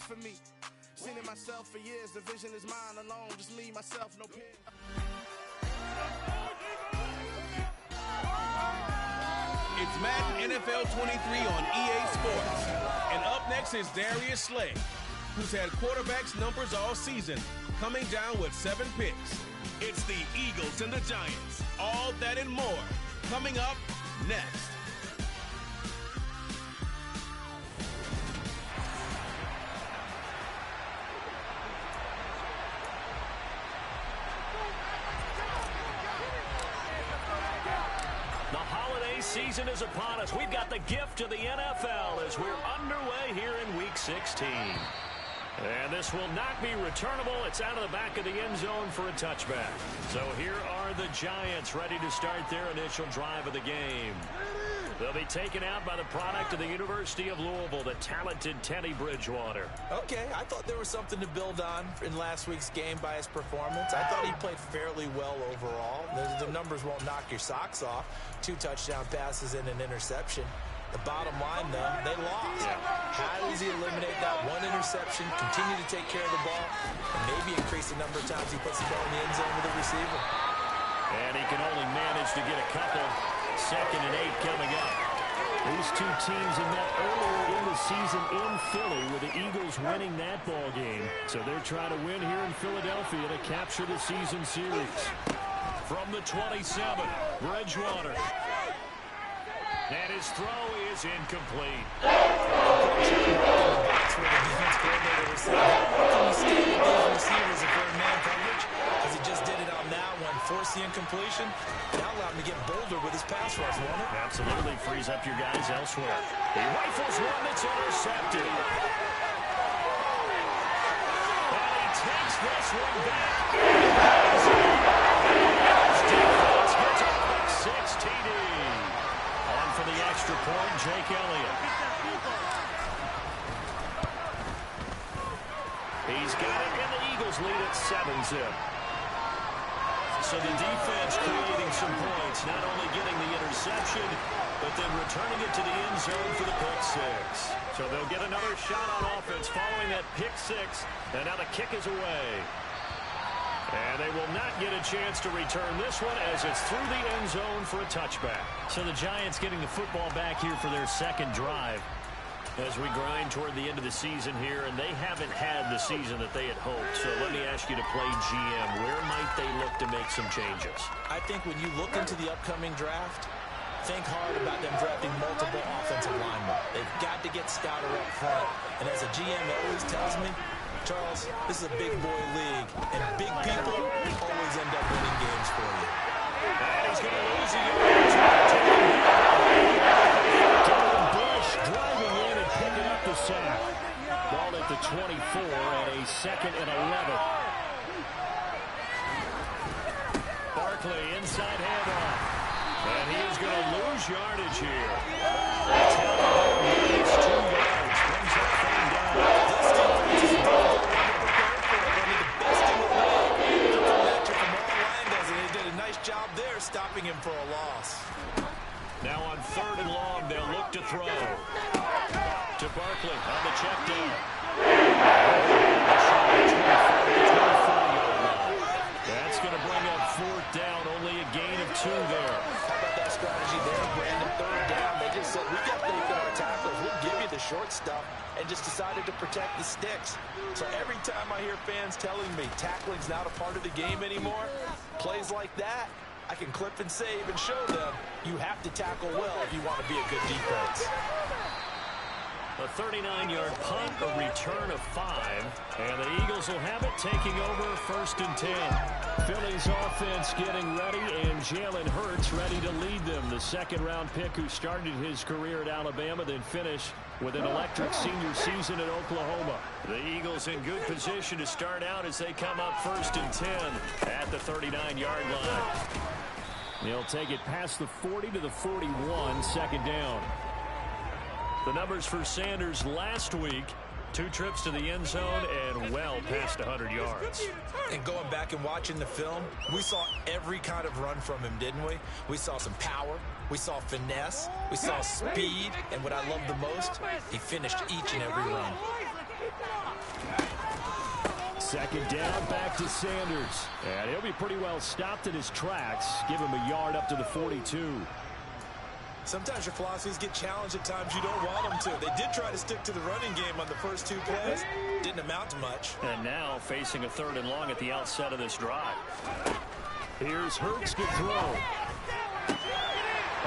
for me. Seen it myself for years, the vision is mine alone. Just me, myself, no peer. It's Madden NFL 23 on EA Sports. And up next is Darius Slay, who's had quarterbacks numbers all season, coming down with 7 picks. It's the Eagles and the Giants. All that and more coming up next. The holiday season is upon us. We've got the gift of the NFL as we're underway here in Week 16. And this will not be returnable. It's out of the back of the end zone for a touchback. So here are the Giants ready to start their initial drive of the game. They'll be taken out by the product of the University of Louisville, the talented Teddy Bridgewater. Okay, I thought there was something to build on in last week's game by his performance. I thought he played fairly well overall. The numbers won't knock your socks off. 2 touchdown passes and an interception. The bottom line, though, they lost. Yeah. How does he eliminate that one interception, continue to take care of the ball, and maybe increase the number of times he puts the ball in the end zone with the receiver? And he can only manage to get a couple. 2nd and 8 coming up. These two teams have met earlier in the season in Philly with the Eagles winning that ball game. So they're trying to win here in Philadelphia to capture the season series. From the 27, Bridgewater. And his throw is incomplete. That's where the defense coordinator was saying, how can you stay with these receivers if they're in man coverage? Because he just did it on that one. Force the incompletion. Now allow him to get bolder with his pass rush, won't it? Absolutely. Frees up your guys elsewhere. He rifles one that's intercepted. And he takes this one back. Defense gets a quick 6 TD. On for the extra point, Jake Elliott. He's got it, and the Eagles lead at 7-zip. So the defense creating some points, not only getting the interception, but then returning it to the end zone for the pick 6. So they'll get another shot on offense following that pick 6, and now the kick is away. And they will not get a chance to return this one as it's through the end zone for a touchback. So the Giants getting the football back here for their second drive as we grind toward the end of the season here, and they haven't had the season that they had hoped. So let me ask you to play GM. Where might they look to make some changes? I think when you look into the upcoming draft, think hard about them drafting multiple offensive linemen. They've got to get stouter up front. And as a GM always tells me, Charles, this is a big boy league, and big people always end up winning games for you. And he's going to lose the Bush driving in and picking up the sack. Ball at the 24 and a 2nd and 11. Barkley inside handoff. And he is going to lose yardage here. It's 2 yards. Brings up 3rd down. This defense is well prepared for it. They're the best in the league. They're coming at you from all angles, and they did a nice job there stopping him for a loss. Now on 3rd and long, they'll look to throw. To Barkley on the check down. That's going to bring up 4th down. Only a gain of 2 there. How about that strategy there? Random 3rd down. They just said, we got faith in our tacklers. We'll give you the short stuff, and just decided to protect the sticks. So every time I hear fans telling me tackling's not a part of the game anymore, plays like that, I can clip and save and show them you have to tackle well if you want to be a good defense. A 39-yard punt, a return of 5, and the Eagles will have it taking over 1st and 10. Philly's offense getting ready, and Jalen Hurts ready to lead them. The 2nd-round pick who started his career at Alabama, then finished with an electric senior season at Oklahoma. The Eagles in good position to start out as they come up 1st and 10 at the 39-yard line. They'll take it past the 40 to the 41, 2nd down. The numbers for Sanders last week, 2 trips to the end zone and well past 100 yards. And going back and watching the film, we saw every kind of run from him, didn't we? We saw some power, we saw finesse, we saw speed, and what I love the most, he finished each and every run. Second down, back to Sanders. And he'll be pretty well stopped in his tracks. Give him a yard up to the 42. Sometimes your philosophies get challenged at times you don't want them to. They did try to stick to the running game on the first 2 plays. Didn't amount to much. And now facing a 3rd and long at the outset of this drive. Here's Hurts to throw.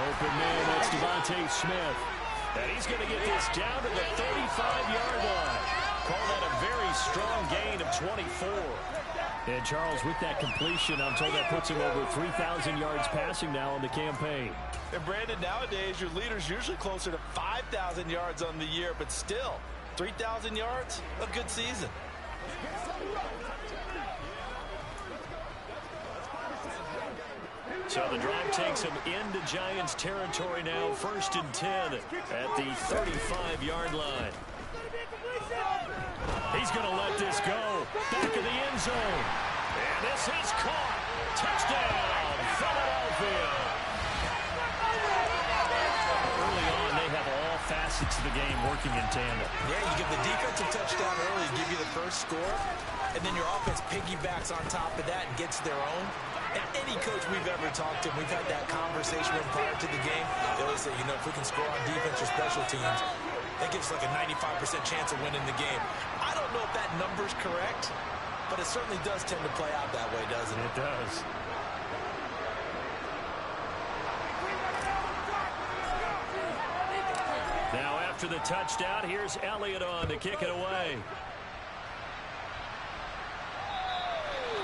Open man, that's Devontae Smith. And he's going to get this down to the 35-yard line. Call that a very strong gain of 24. And Charles, with that completion, I'm told that puts him over 3,000 yards passing now on the campaign. And Brandon, nowadays your leader's usually closer to 5,000 yards on the year, but still, 3,000 yards, a good season. So the drive takes him into Giants territory now, 1st and 10 at the 35-yard line. He's going to let this go. Back of the end zone. And this is caught. Touchdown, Philadelphia. Early on, they have all facets of the game working in tandem. Yeah, you get the defensive touchdown early, give you the first score, and then your offense piggybacks on top of that and gets their own. And any coach we've ever talked to, we've had that conversation with prior to the game. They always say, you know, if we can score on defense or special teams, that gives like a 95% chance of winning the game. I don't know if that number's correct, but it certainly does tend to play out that way, doesn't it? It does. Now after the touchdown, here's Elliott on to kick it away.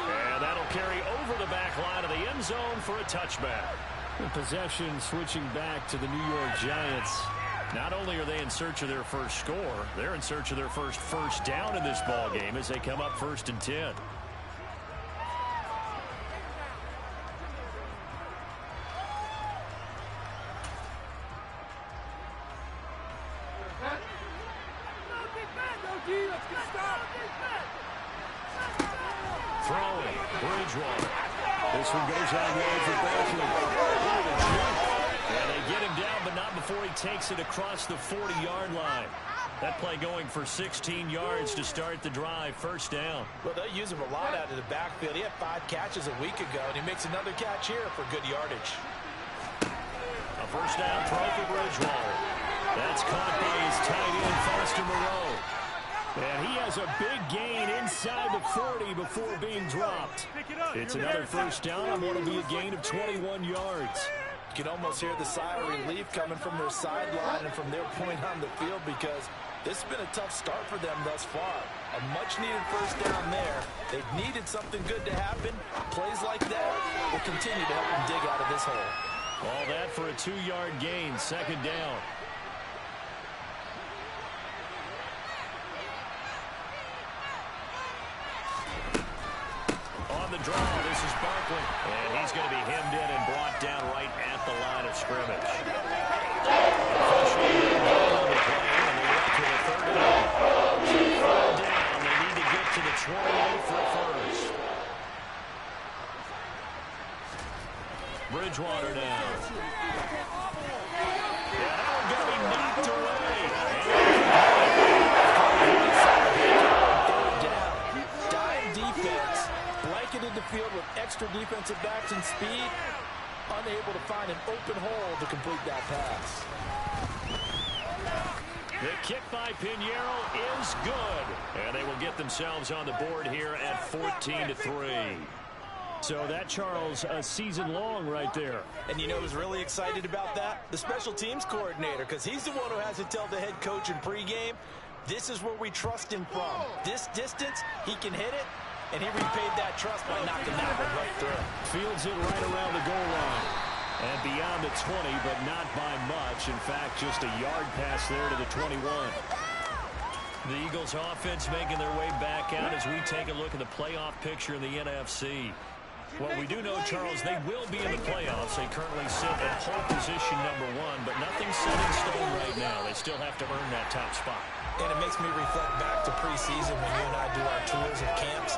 And that'll carry over the back line of the end zone for a touchback. The possession switching back to the New York Giants. Not only are they in search of their first score, they're in search of their first down in this ball game as they come up 1st and 10. Throwing, Bridgewater. This one goes on way for Barkley. And they get him down, but not before he takes it across the 40-yard line. That play going for 16 yards to start the drive. 1st down. Well, they'll use him a lot out of the backfield. He had 5 catches a week ago, and he makes another catch here for good yardage. A 1st down throw for Bridgewater. That's caught by his tight end, Foster Moreau. And he has a big gain inside the 40 before being dropped. It's another 1st down and what will be a gain of 21 yards. You can almost hear the sigh of relief coming from their sideline and from their point on the field because this has been a tough start for them thus far. A much-needed 1st down there. They've needed something good to happen. Plays like that will continue to help them dig out of this hole. All that for a 2-yard gain, 2nd down. On the draw, this is Barkley. And he's going to be hemmed in and brought down right at the line of scrimmage. Officially on the play, and they're up to the 3rd down. 3rd down, they need to get to the 28 for 1st. Bridgewater now. Yeah, that one going to be knocked away. Blanketed the field with extra defensive backs and speed, unable to find an open hole to complete that pass. The kick by Pinheiro is good, and they will get themselves on the board here at 14-3. So that, Charles, a season long right there. And you know who's really excited about that? The special teams coordinator, because he's the one who has to tell the head coach in pregame, this is where we trust him from. This distance, he can hit it. And he repaid that trust by knocking that one right through. Fields it right around the goal line. And beyond the 20, but not by much. In fact, just a yard pass there to the 21. The Eagles offense making their way back out as we take a look at the playoff picture in the NFC. Well, we do know, Charles, they will be in the playoffs. They currently sit at pole position number 1, but nothing's set in stone right now. They still have to earn that top spot. And it makes me reflect back to preseason when you and I do our tours of camps.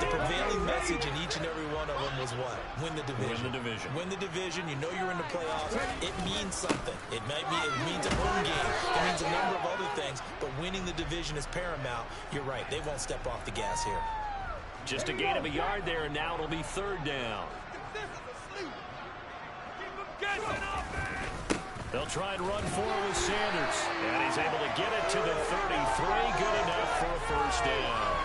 The prevailing message in each and every one of them was what? Win the division. Win the division. Win the division. You know you're in the playoffs. It means something. It means a home game. It means a number of other things. But winning the division is paramount. You're right. They won't step off the gas here. Just a gain of a yard there, and now it'll be third down. They'll try and run forward with Sanders. And he's able to get it to the 33. Good enough for a first down.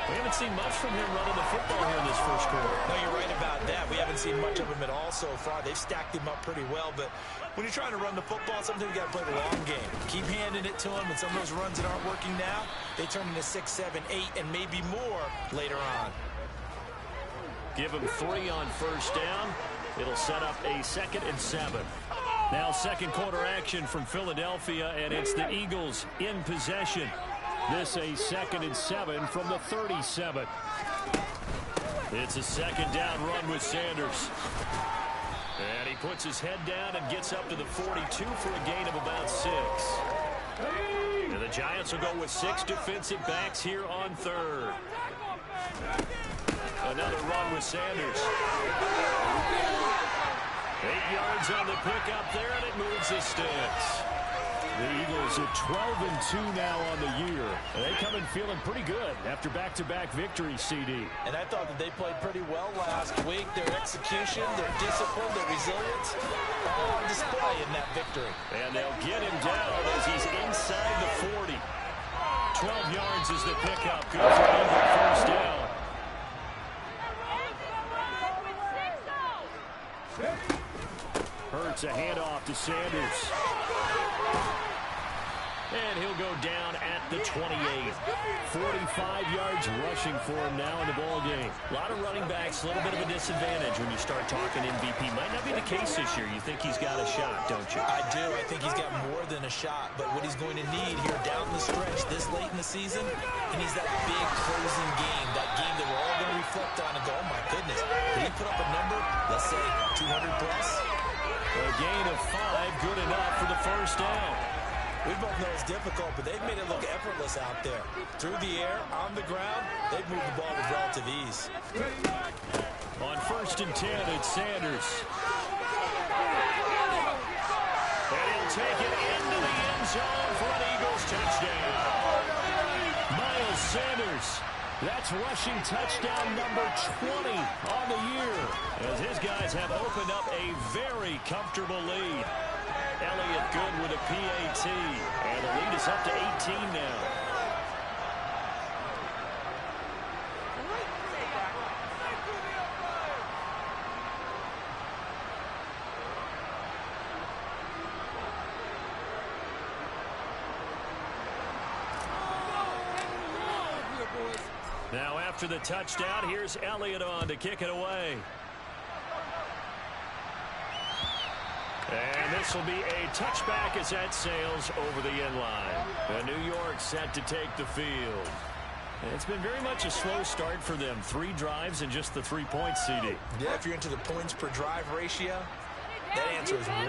We haven't seen much from him running the football here in this first quarter. No, you're right about that. We haven't seen much of him at all so far. They've stacked him up pretty well. But when you're trying to run the football, sometimes you got to play the long game. Keep handing it to him, and some of those runs that aren't working now, they turn into 6, 7, 8, and maybe more later on. Give him 3 on first down. It'll set up a 2nd and 7. Now second quarter action from Philadelphia, and it's the Eagles in possession. This a 2nd and 7 from the 37. It's a second down run with Sanders. And he puts his head down and gets up to the 42 for a gain of about 6. And the Giants will go with 6 defensive backs here on third. Another run with Sanders. 8 yards on the pickup there, and it moves the sticks. The Eagles are 12-2 now on the year. And they come in feeling pretty good after back-to-back victories, CD. And I thought that they played pretty well last week. Their execution, their discipline, their resilience, all on display in that victory. And they'll get him down as he's inside the 40. 12 yards is the pickup. Good for Eagle first down. Hurts a handoff to Sanders. And he'll go down at the 28. 45 yards rushing for him now in the ball game. A lot of running backs, a little bit of a disadvantage when you start talking MVP. Might not be the case this year. You think he's got a shot, don't you? I do. I think he's got more than a shot. But what he's going to need here down the stretch this late in the season, he needs that big closing game. That game that we're all going to reflect on and go, oh my goodness, did he put up a number, let's say 200 plus? A gain of 5, good enough for the first down. We both know it's difficult, but they've made it look effortless out there. Through the air, on the ground, they've moved the ball with relative ease. On 1st and 10, it's Sanders. And he'll take it into the end zone for an Eagles touchdown. Miles Sanders. That's rushing touchdown number 20 on the year, as his guys have opened up a very comfortable lead. Elliott good with a PAT, and the lead is up to 18 now. Now after the touchdown, here's Elliott on to kick it away. And this will be a touchback as that sails over the end line. And New York set to take the field. And it's been very much a slow start for them. 3 drives and just the 3 points, CD. Yeah, if you're into the points per drive ratio, that answer is 1.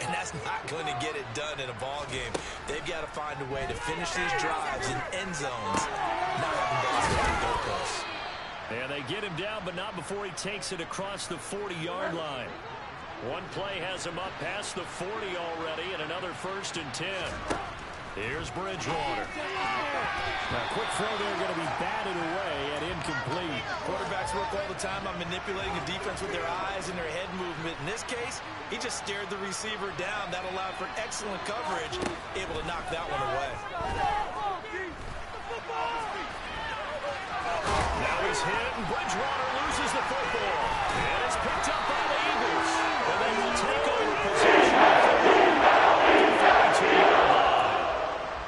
And that's not going to get it done in a ball game. They've got to find a way to finish these drives in end zones, not having balls go through goalposts. And they get him down, but not before he takes it across the 40-yard line. One play has him up past the 40 already, and another 1st and 10. Here's Bridgewater. Now, quick throw there, going to be batted away and incomplete. Quarterbacks work all the time on manipulating the defense with their eyes and their head movement. In this case, he just stared the receiver down. That allowed for excellent coverage, able to knock that one away. Now he's hit, and Bridgewater loses the football. And it's picked up by the Eagles. And they will take over possession of the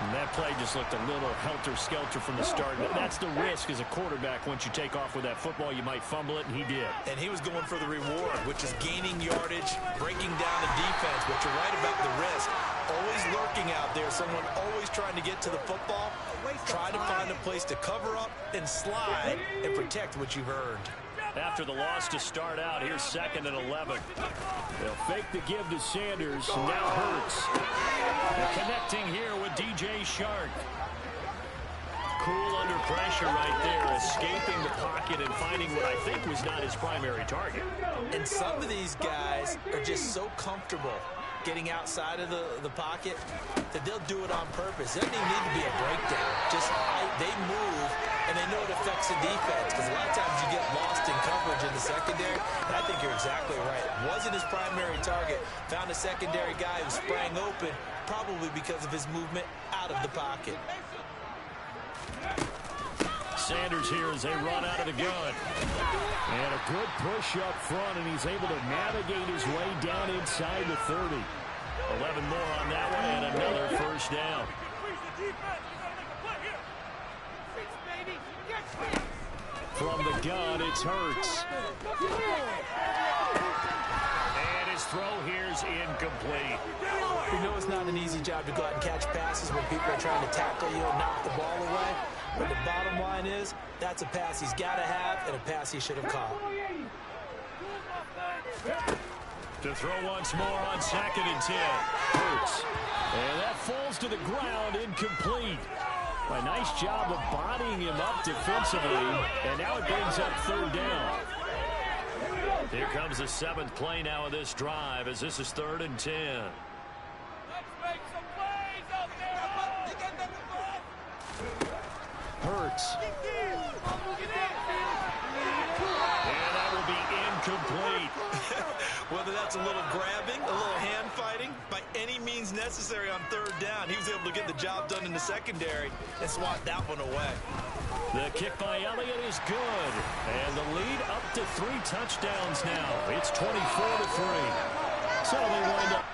and that play just looked a little helter-skelter from the start. That's the risk as a quarterback. Once you take off with that football, you might fumble it, and he did. And he was going for the reward, which is gaining yardage, breaking down the defense. But you're right about the risk. Always lurking out there, someone always trying to get to the football. Try to find a place to cover up and slide and protect what you've earned. After the loss to start out, here's 2nd and 11. They'll fake the give to Sanders, and now Hurts. They're connecting here with DJ Shark. Cool under pressure right there, escaping the pocket and finding what I think was not his primary target. And some of these guys are just so comfortable getting outside of the pocket that they'll do it on purpose. There doesn't even need to be a breakdown. Just they move and they know it affects the defense because a lot of times you get lost in coverage in the secondary. And I think you're exactly right. Wasn't his primary target. Found a secondary guy who sprang open, probably because of his movement out of the pocket. Sanders here as they run out of the gun. And a good push up front, and he's able to navigate his way down inside the 30. 11 more on that one, and another first down. From the gun, it's Hurts. And his throw here's incomplete. You know it's not an easy job to go out and catch passes when people are trying to tackle you and knock the ball away. But the bottom line is, that's a pass he's got to have and a pass he should have caught. To throw once more on 2nd and 10. Hurts. And that falls to the ground, incomplete. A nice job of bodying him up defensively, and now it brings up 3rd down. Here comes the 7th play now of this drive as this is 3rd and 10. Hurts. And that will be incomplete. Whether that's a little grabbing, a little hand fighting, by any means necessary on 3rd down, he was able to get the job done in the secondary and swat that one away. The kick by Elliott is good. And the lead up to 3 touchdowns now. It's 24-3. So they wind up.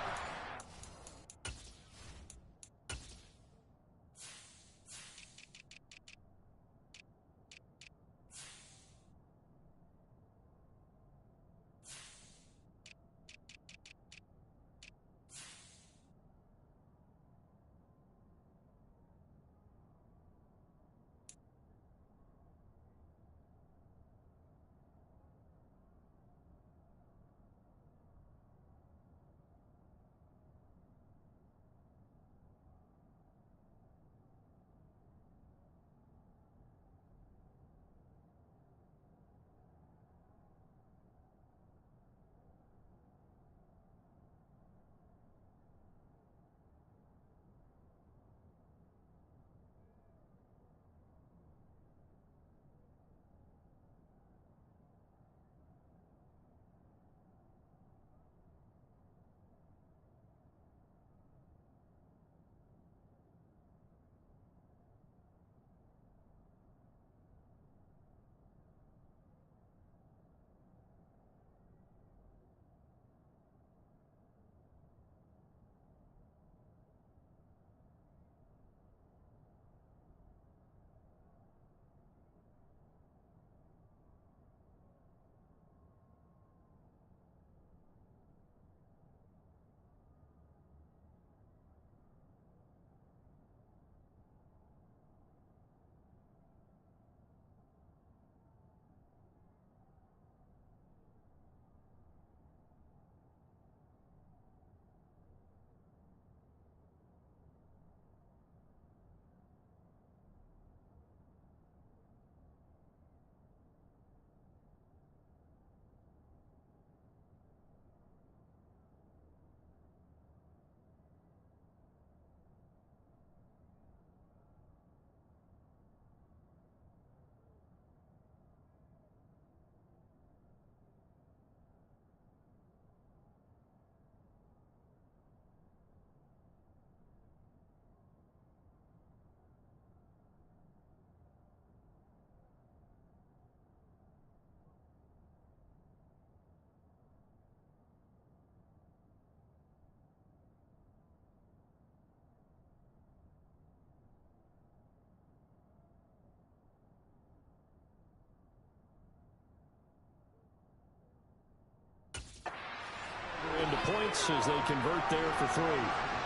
Into points as they convert there for 3.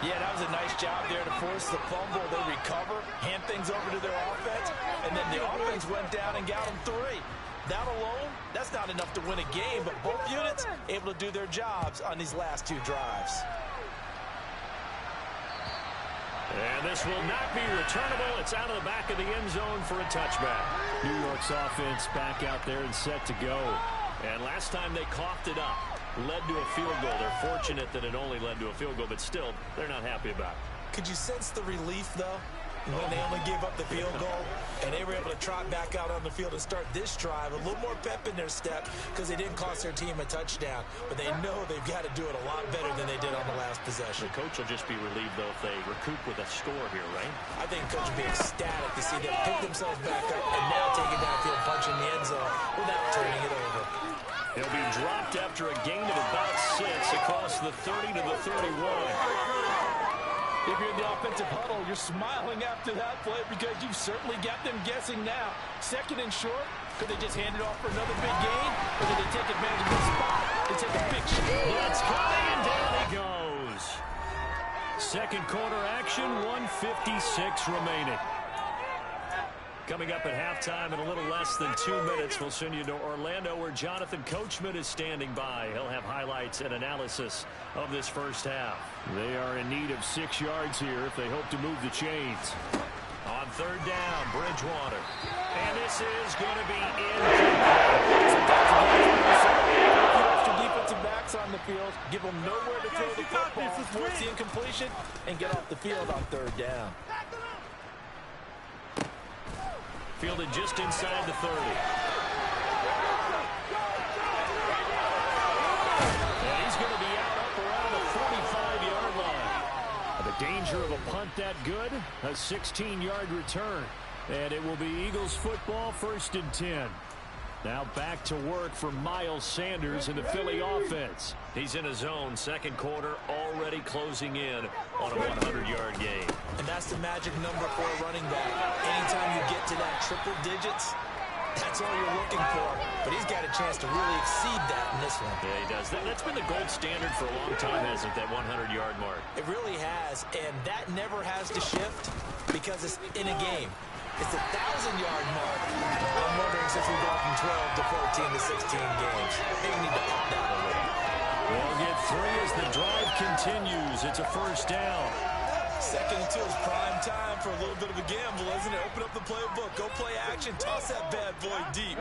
Yeah, that was a nice job there to force the fumble. They recover, hand things over to their offense, and then the offense went down and got them 3. That alone, that's not enough to win a game, but both units able to do their jobs on these last 2 drives. And this will not be returnable. It's out of the back of the end zone for a touchback. New York's offense back out there and set to go. And last time they coughed it up, led to a field goal. They're fortunate that it only led to a field goal, but still, they're not happy about it. Could you sense the relief, though, when they only gave up the field goal and they were able to trot back out on the field and start this drive. A little more pep in their step because they didn't cost their team a touchdown. But they know they've got to do it a lot better than they did on the last possession. The coach will just be relieved, though, if they recoup with a score here, right? I think the coach will be ecstatic to see them pick themselves back up and now take it downfield, punching the end zone without turning it over. He'll be dropped after a gain of about 6 across the 30 to the 31. If you're in the offensive huddle, you're smiling after that play because you've certainly got them guessing now. Second and short, could they just hand it off for another big gain? Or did they take advantage of the spot and take a big shot? It's coming, and down he goes. Second quarter action, 1:56 remaining. Coming up at halftime in a little less than 2 minutes, we'll send you to Orlando where Jonathan Coachman is standing by. He'll have highlights and analysis of this first half. They are in need of 6 yards here if they hope to move the chains. On third down, Bridgewater. And this is going to be in. Extra defensive backs on the field. Give them nowhere to throw the football. Force the incompletion and get off the field on third down. Fielded just inside the 30. And he's going to be out up around the 45-yard line. The danger of a punt that good, a 16-yard return. And it will be Eagles football, 1st and 10. Now back to work for Miles Sanders in the Philly offense. He's in his zone, second quarter, already closing in on a 100-yard game. And that's the magic number for a running back. Anytime you get to that triple digits, that's all you're looking for. But he's got a chance to really exceed that in this one. Yeah, he does. That's been the gold standard for a long time, hasn't it, that 100-yard mark? It really has, and that never has to shift because it's in a game. It's a 1,000-yard mark. I'm wondering since we've gone from 12 to 14 to 16 games. Maybe we need to up that a little. We'll get 3 as the drive continues. It's a first down. 2nd and 2 is prime time for a little bit of a gamble, isn't it? Open up the playbook, go play action, toss that bad boy deep.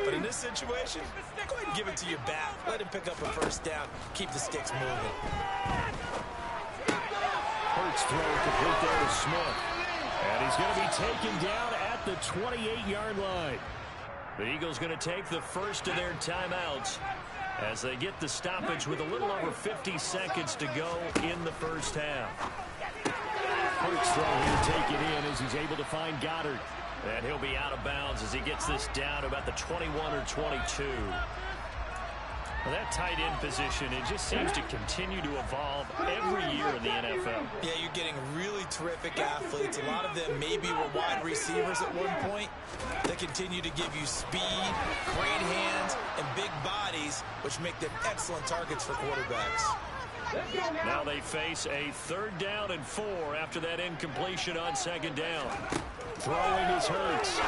But in this situation, go ahead and give it to your back. Let him pick up a first down. Keep the sticks moving. Hurts throw complete there to Smith. And he's going to be taken down at the 28-yard line. The Eagles going to take the first of their timeouts as they get the stoppage with a little over 50 seconds to go in the first half. Hurts throw here taken in as he's able to find Goddard. And he'll be out of bounds as he gets this down to about the 21 or 22. Well, that tight end position, it just seems to continue to evolve every year in the NFL. Yeah, you're getting really terrific athletes. A lot of them maybe were wide receivers at one point. They continue to give you speed, great hands, and big bodies, which make them excellent targets for quarterbacks. Now they face a 3rd down and 4 after that incompletion on 2nd down. Throwing is Hurts.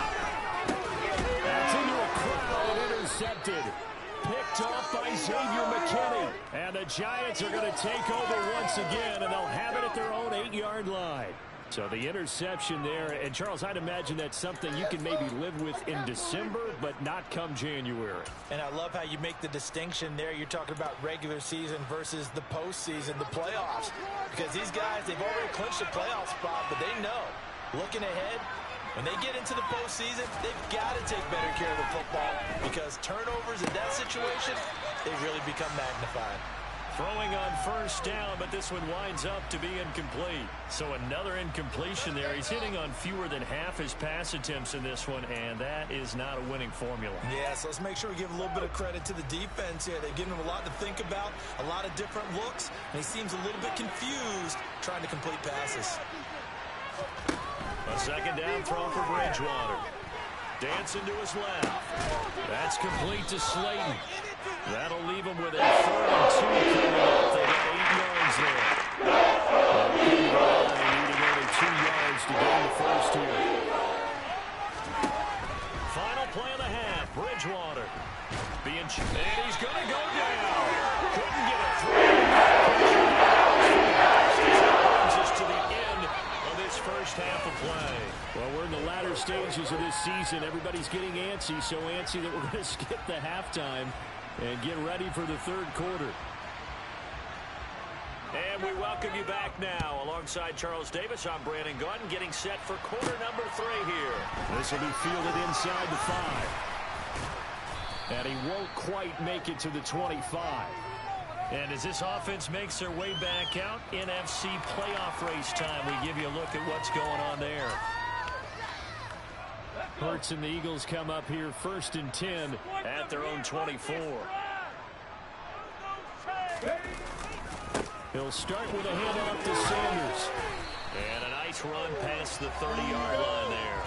That's into a quick ball, intercepted. Picked off by Xavier McKinney. And the Giants are going to take over once again, and they'll have it at their own 8-yard line. So the interception there, and Charles, I'd imagine that's something you can maybe live with in December, but not come January. And I love how you make the distinction there. You're talking about regular season versus the postseason, the playoffs. Because these guys, they've already clinched a playoff spot, but they know, looking ahead, when they get into the postseason, they've got to take better care of the football because turnovers in that situation, they really become magnified. Throwing on first down, but this one winds up to be incomplete. So another incompletion there. He's hitting on fewer than half his pass attempts in this one, and that is not a winning formula. Yeah, so let's make sure we give a little bit of credit to the defense here. They've given him a lot to think about, a lot of different looks, and he seems a little bit confused trying to complete passes. A 2nd down throw for Bridgewater. Dancing to his left. That's complete to Slayton. That'll leave him with a 3rd and 2 coming up. They got 8 yards there. Needing only 2 yards to gain the first here. Final play of the half. Bridgewater. And he's going to go down. Couldn't get it through. Brings us to the end of this first half of play. Well, we're in the latter stages of this season. Everybody's getting antsy, so antsy that we're going to skip the halftime and get ready for the 3rd quarter. And we welcome you back now. Alongside Charles Davis, I'm Brandon Gaudin, getting set for quarter number 3 here. This will be fielded inside the 5. And he won't quite make it to the 25. And as this offense makes their way back out, NFC playoff race time, we give you a look at what's going on there. Hurts and the Eagles come up here 1st and 10 at their own 24. He'll start with a handoff to Sanders. And a nice run past the 30-yard line there.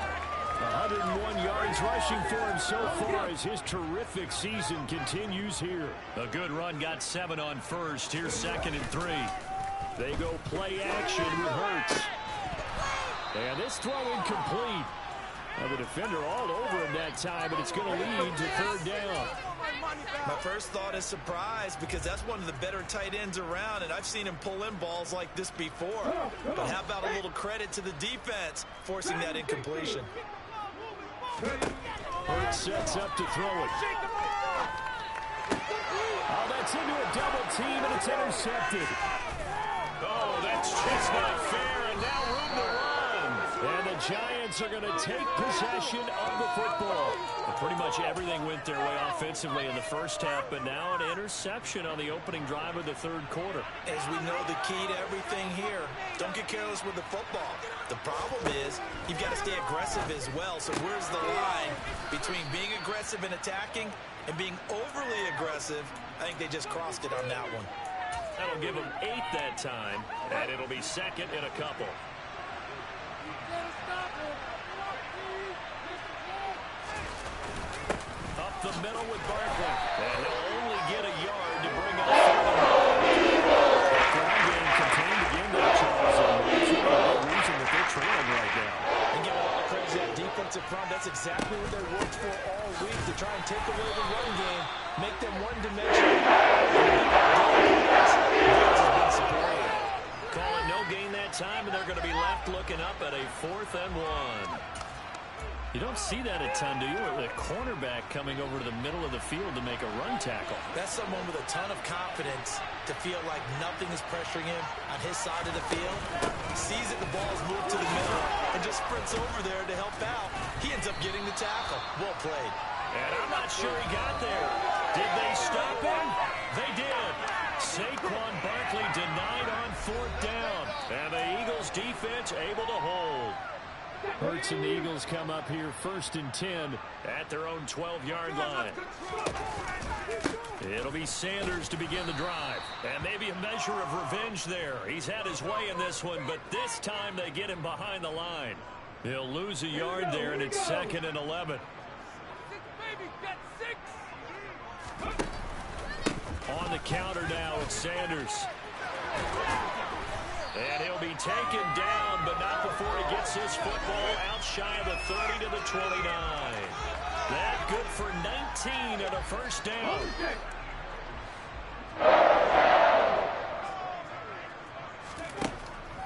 101 yards rushing for him so far as his terrific season continues here. A good run, got 7 on first. Here's 2nd and 3. They go play action with Hurts. And this throw incomplete. Now the defender all over him that time, but it's going to lead to 3rd down. My first thought is surprise, because that's one of the better tight ends around, and I've seen him pull in balls like this before. But how about a little credit to the defense forcing that incompletion? Hurts sets up to throw it. Oh, that's into a double team, and it's intercepted. Oh, that's just not fair, and now room to run. And the Giants are going to take possession of the football. Well, pretty much everything went their way offensively in the first half, but now an interception on the opening drive of the 3rd quarter. As we know, the key to everything here, don't get careless with the football. The problem is you've got to stay aggressive as well. So where's the line between being aggressive and attacking and being overly aggressive? I think they just crossed it on that one. That'll give them 8 that time, and it'll be 2nd and a couple. Up the middle with Barkley. And he'll only get a yard to bring up 3rd down. Game contained again there, Charles. And that's the reason that they're trailing right now. And give a lot of credit to that defensive front. That's exactly what they worked for all week, to try and take away the run game, make them one-dimensional. Call it no gain that time, and they're going to be left looking up at a 4th and 1. You don't see that a ton, do you? With a cornerback coming over to the middle of the field to make a run tackle. That's someone with a ton of confidence to feel like nothing is pressuring him on his side of the field. Sees that the ball's moved to the middle and just sprints over there to help out. He ends up getting the tackle. Well played. And I'm not sure he got there. Did they stop him? They did. Saquon Barkley denied on 4th down. And the Eagles defense able to hold. Hurts and the Eagles come up here 1st and 10 at their own 12-yard line. It'll be Sanders to begin the drive. And maybe a measure of revenge there. He's had his way in this one, but this time they get him behind the line. He'll lose a yard there, and it's 2nd and 11. On the counter now, it's Sanders. And he'll be taken down, but not before he gets his football out shy of the 30 to the 29. That good for 19 and a 1st down.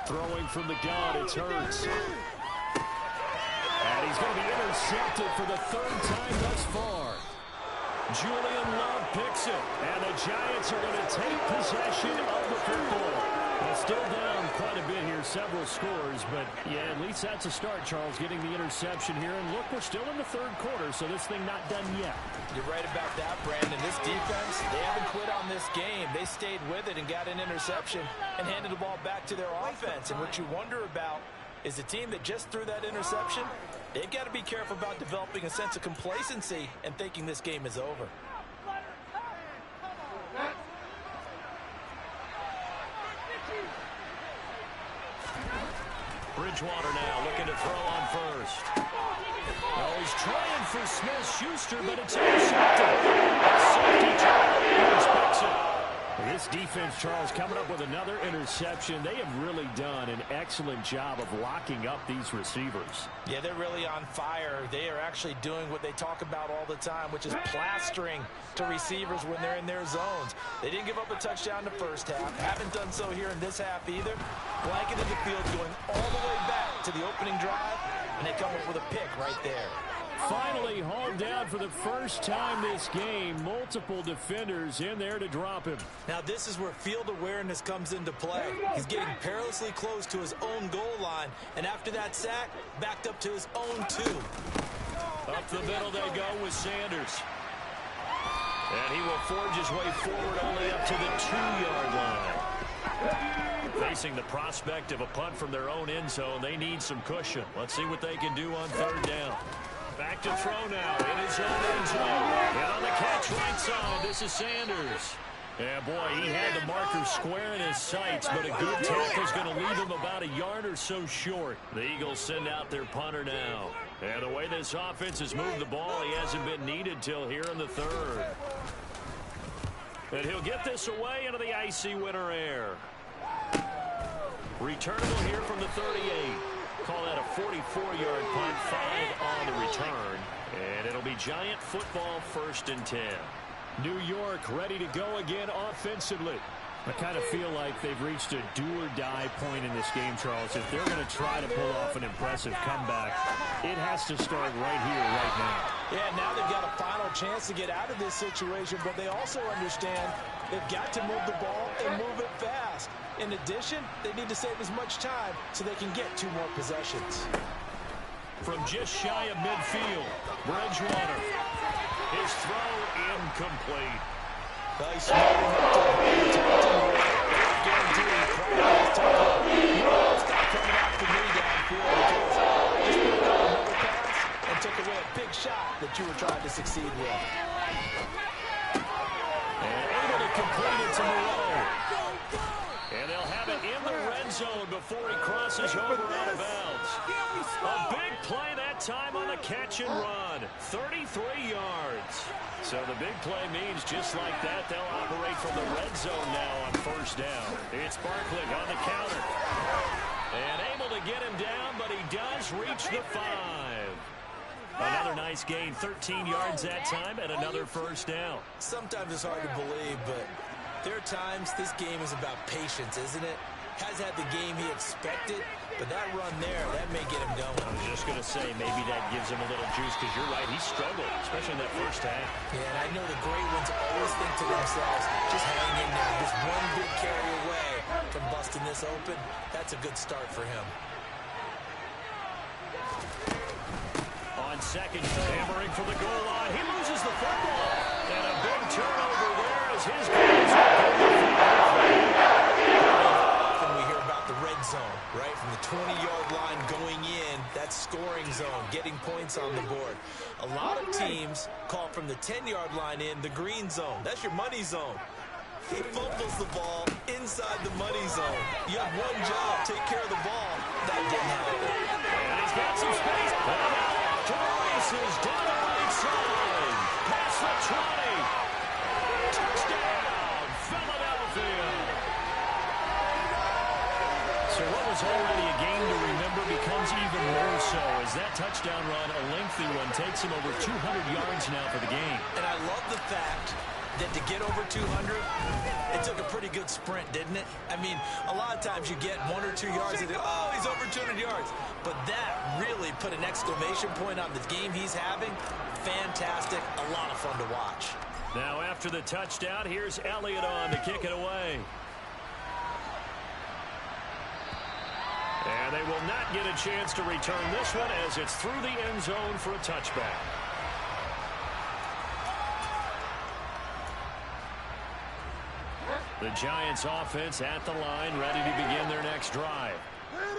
Throwing from the gun, it's Hurts. And he's going to be intercepted for the 3rd time thus far. Julian Love picks it, and the Giants are going to take possession of the football. Well, still down quite a bit here, several scores, but yeah, at least that's a start, Charles, getting the interception here. And look, we're still in the 3rd quarter, so this thing not done yet. You're right about that, Brandon. This defense, they haven't quit on this game. They stayed with it and got an interception and handed the ball back to their offense. And what you wonder about is the team that just threw that interception, they've got to be careful about developing a sense of complacency and thinking this game is over. Bridgewater now looking to throw on first. Oh, he's trying for Smith-Schuster, but it's intercepted. Safety Charles expects it. This defense, Charles, coming up with another interception. They have really done an excellent job of locking up these receivers. Yeah, they're really on fire. They are actually doing what they talk about all the time, which is plastering to receivers when they're in their zones. They didn't give up a touchdown the first half. Haven't done so here in this half either. Blanketed the field going all the way back to the opening drive, and they come up with a pick right there. Finally hauled down for the first time this game. Multiple defenders in there to drop him. Now this is where field awareness comes into play. He's getting perilously close to his own goal line, and after that sack, backed up to his own 2. Up the middle they go with Sanders. And he will forge his way forward only up to the 2-yard line. Facing the prospect of a punt from their own end zone, they need some cushion. Let's see what they can do on 3rd down. Back to throw now in his own end zone. And on the catch right side, this is Sanders. Yeah, boy, he had the marker square in his sights, but a good tackle is going to leave him about a yard or so short. The Eagles send out their punter now. And the way this offense has moved the ball, he hasn't been needed till here in the 3rd. And he'll get this away into the icy winter air. Returnable here from the 38. Call that a 44-yard punt, 5 on the return. And it'll be Giant football 1st and 10. New York ready to go again offensively. I kind of feel like they've reached a do-or-die point in this game, Charles. If they're going to try to pull off an impressive comeback, it has to start right here, right now. Yeah, now they've got a final chance to get out of this situation, but they also understand they've got to move the ball and move it fast. In addition, they need to save as much time so they can get 2 more possessions. From just shy of midfield, Bridgewater. His throw incomplete. Nice moving up to guarantee you know stop coming after me downfield because just put up another pass and took away a big shot that you were trying to succeed with. And able to complete it to Moreau. And they'll have it in the red zone before he crosses over out of bounds. A big play that time on the catch and run. 33 yards. So the big play means just like that, they'll operate from the red zone now on 1st down. It's Barkley on the counter. And able to get him down, but he does reach the 5. Another nice gain, 13 yards that time, and another 1st down. Sometimes it's hard to believe, but there are times this game is about patience, isn't it? Has had the game he expected, but that run there, that may get him going. I was just going to say, maybe that gives him a little juice, because you're right, he struggled, especially in that 1st half. Yeah, and I know the great ones always think to themselves, just hang in there, just one big carry away from busting this open. That's a good start for him. On 2nd, hammering for the goal line. He loses the football. And a big turnover there as his goals are Often we hear about the red zone, right? From the 20-yard line going in, that's scoring zone, getting points on the board. A lot of teams call from the 10-yard line in the green zone. That's your money zone. He fumbles the ball inside the money zone. You have one job, take care of the ball. That didn't happen. And he's got some space. To the races, down the right side. Past the 20. Touchdown, Philadelphia. So what was already a game to remember becomes even more so as that touchdown run, a lengthy one, takes him over 200 yards now for the game. And I love the fact that to get over 200, it took a pretty good sprint, didn't it? I mean, a lot of times you get 1 or 2 yards and oh, he's over 200 yards. But that really put an exclamation point on the game he's having. Fantastic, a lot of fun to watch. Now after the touchdown, here's Elliott on to kick it away. And they will not get a chance to return this one as it's through the end zone for a touchback. The Giants offense at the line, ready to begin their next drive.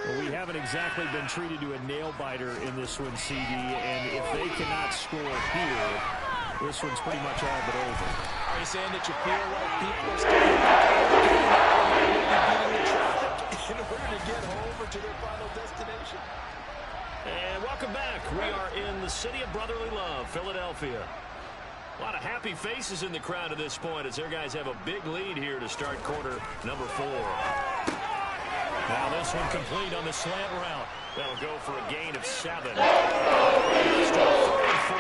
Well, we haven't exactly been treated to a nail-biter in this one, CD, and if they cannot score here, this one's pretty much all but over. Are you saying that you feel like people are still beating the traffic in order to get home or to their final destination? And welcome back. We are in the city of brotherly love, Philadelphia. A lot of happy faces in the crowd at this point as their guys have a big lead here to start quarter number 4. Now this one complete on the slant route. That'll go for a gain of 7. It's 3rd and 4.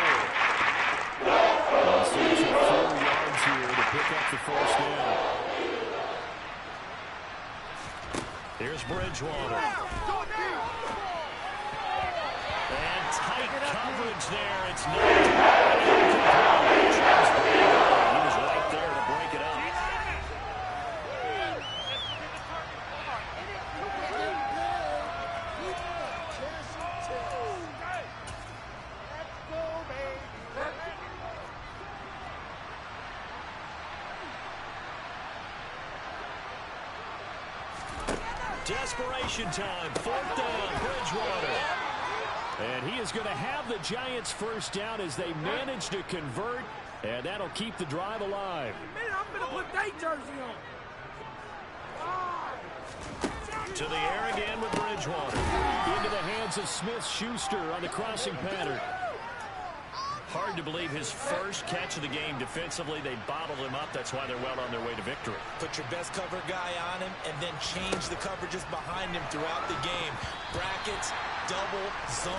And so 4 yards here to pick up the 1st down. Here's Bridgewater. And tight Great coverage there. It's not incomplete. He was right there to break it up. Desperation time. 4th down, Bridgewater. And he is going to have the Giants first down as they manage to convert, and that'll keep the drive alive. I'm going to put that jersey on. To the air again with Bridgewater. Into the hands of Smith-Schuster on the crossing pattern. Hard to believe his first catch of the game defensively. They bottled him up. That's why they're well on their way to victory. Put your best cover guy on him and then change the coverages behind him throughout the game. Brackets, double, zone,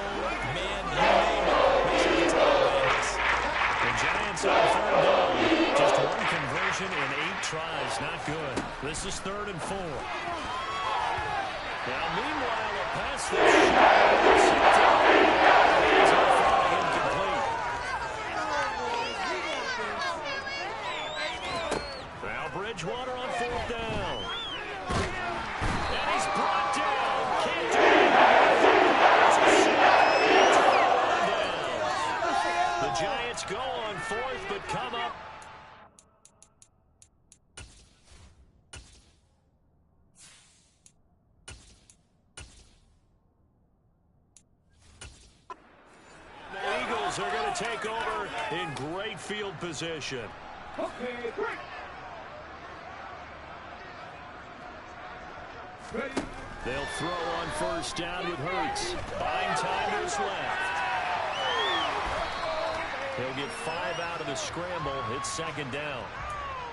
man, you name it. Make sure you take advantage. The Giants on 3rd down. Just one conversion in 8 tries. Not good. This is 3rd and 4. Now, meanwhile, a pass that's incomplete. Now Bridgewater on 4th down. And he's brought down. Can't do it. The Giants go on 4th, but come up. Are going to take over in great field position. Okay, break. They'll throw on 1st down with Hurts. Buying time is left. He'll get 5 out of the scramble. It's 2nd down.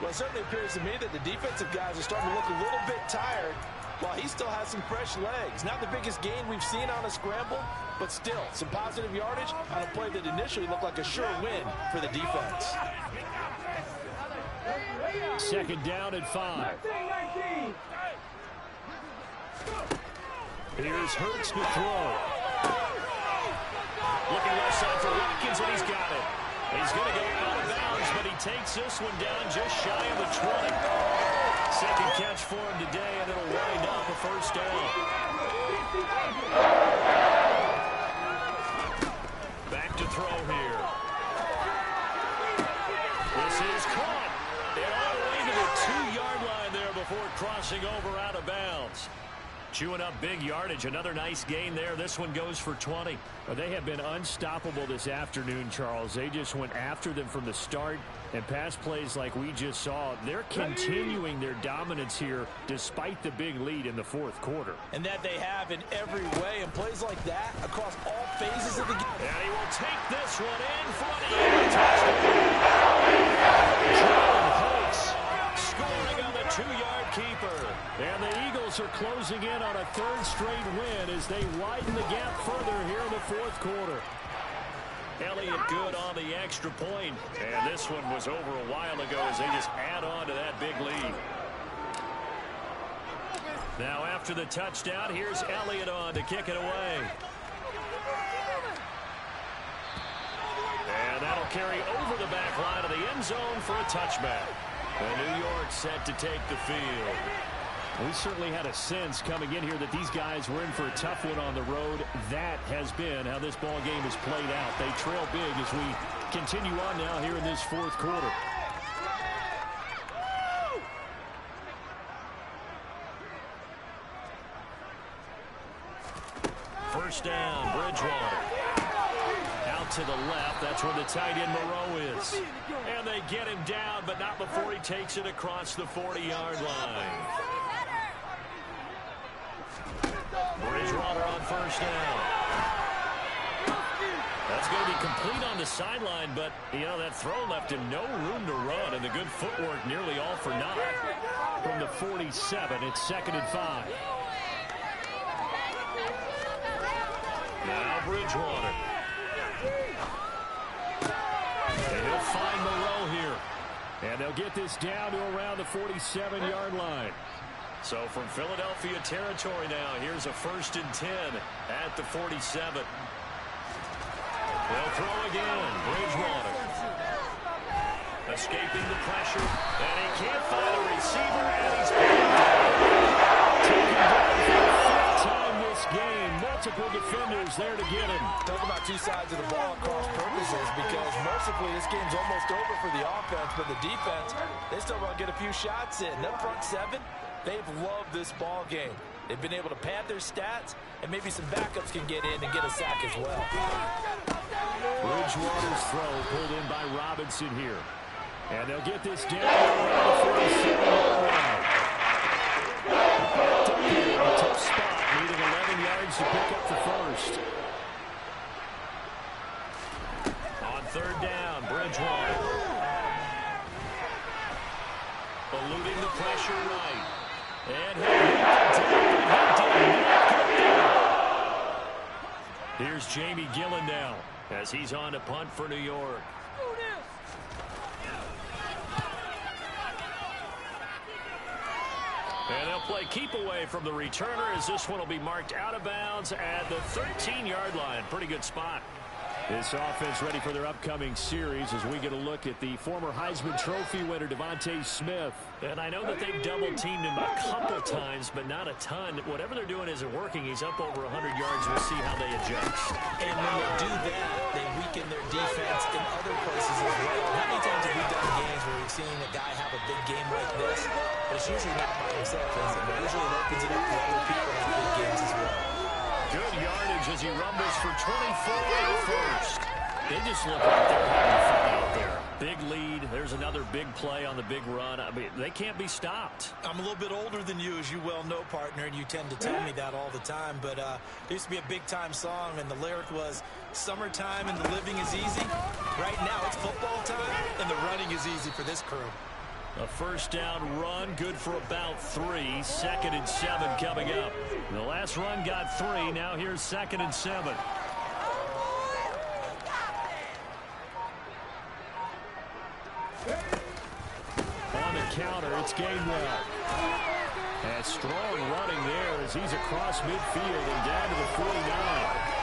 Well, it certainly appears to me that the defensive guys are starting to look a little bit tired while he still has some fresh legs. Not the biggest gain we've seen on a scramble, but still some positive yardage on a play that initially looked like a sure win for the defense. 2nd down and 5. Here's Hurts to throw. Looking left side for Watkins, and he's got it. He's going to go out of bounds, but he takes this one down just shy of the 20. 2nd catch for him today, and it'll wind up a 1st down. Back to throw here. This is caught. And all the way to the 2-yard line there before crossing over out of bounds. Chewing up big yardage. Another nice gain there. This one goes for 20. Well, they have been unstoppable this afternoon, Charles. They just went after them from the start. And pass plays like we just saw, they're continuing their dominance here despite the big lead in the 4th quarter. And that they have in every way. And plays like that across all phases of the game. And he will take this one in for the touchdown. Jalen Hurts scoring on the 2-yard keeper. And the Eagles are closing in on a 3rd straight win as they widen the gap further here in the 4th quarter. Elliott good on the extra point. And this one was over a while ago as they just add on to that big lead. Now after the touchdown, here's Elliott on to kick it away. And that'll carry over the back line of the end zone for a touchback. And New York set to take the field. We certainly had a sense coming in here that these guys were in for a tough one on the road. That has been how this ball game has played out. They trail big as we continue on now here in this 4th quarter. First down, Bridgewater. Out to the left. That's where the tight end Moreau is. And they get him down, but not before he takes it across the 40-yard line. Bridgewater on 1st down. That's going to be complete on the sideline, but, you know, that throw left him no room to run, and the good footwork nearly all for naught. From the 47, it's 2nd and 5. Now Bridgewater. And he'll find Moreau here. And they'll get this down to around the 47-yard line. So from Philadelphia territory now, here's a 1st and 10 at the 47. They'll throw again. Bridgewater. Escaping the pressure. And he can't find a receiver, and he's taken down for the fifth time this game. Multiple defenders there to get him. Talk about two sides of the ball across purposes, because mercifully this game's almost over for the offense, but the defense, they still want to get a few shots in. That front seven, they've loved this ball game. They've been able to pad their stats, and maybe some backups can get in and get a sack as well. Bridgewater's throw pulled in by Robinson here. And they'll get this down around the 47-yard line. Backed up here in a tough spot, needing 11 yards to pick up the first. On third down, Bridgewater. Eluding the pressure right. And he did not get there. Here's Jamie Gillen now as he's on to punt for New York. And they'll play keep away from the returner as this one will be marked out of bounds at the 13-yard line. Pretty good spot. This offense ready for their upcoming series as we get a look at the former Heisman Trophy winner, Devontae Smith. And I know that they've double-teamed him a couple times, but not a ton. Whatever they're doing isn't working. He's up over 100 yards. We'll see how they adjust. And when they do that, they weaken their defense in other places as well. How many times have we done games where we've seen a guy have a big game like this? But it's usually not by himself, is it? Usually it opens it up to other people in big games as well. Good yardage as he rumbles for 24 at first. They just look like they're having fun out there. Big lead. There's another big play on the big run. I mean, they can't be stopped. I'm a little bit older than you, as you well know, partner, and you tend to tell me that all the time. But there used to be a big-time song, and the lyric was, "Summertime and the living is easy." Right now, it's football time, and the running is easy for this crew. A first down run, good for about 3. 2nd and 7 coming up. The last run got 3. Now here's 2nd and 7. On the counter, it's Gainwell. And strong running there as he's across midfield and down to the 49.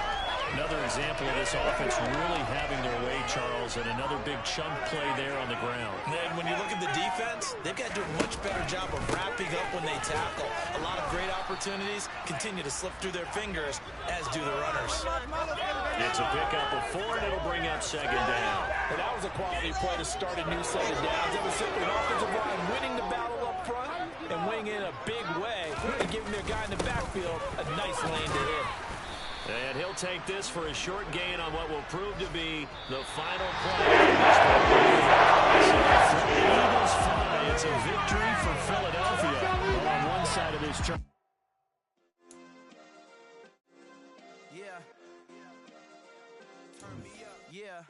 Another example of this offense really having their way, Charles, and another big chunk play there on the ground. And when you look at the defense, they've got to do a much better job of wrapping up when they tackle. A lot of great opportunities continue to slip through their fingers, as do the runners. It's a pickup of 4, and it'll bring up 2nd down. And that was a quality play to start a new set of downs. It was simply an offensive line winning the battle up front and winning in a big way and giving their guy in the backfield a nice lane to hit. And he'll take this for a short gain on what will prove to be the final play. So the Eagles fly. It's a victory for Philadelphia. Well, on one side of this chart. Yeah. Turn me up. Yeah.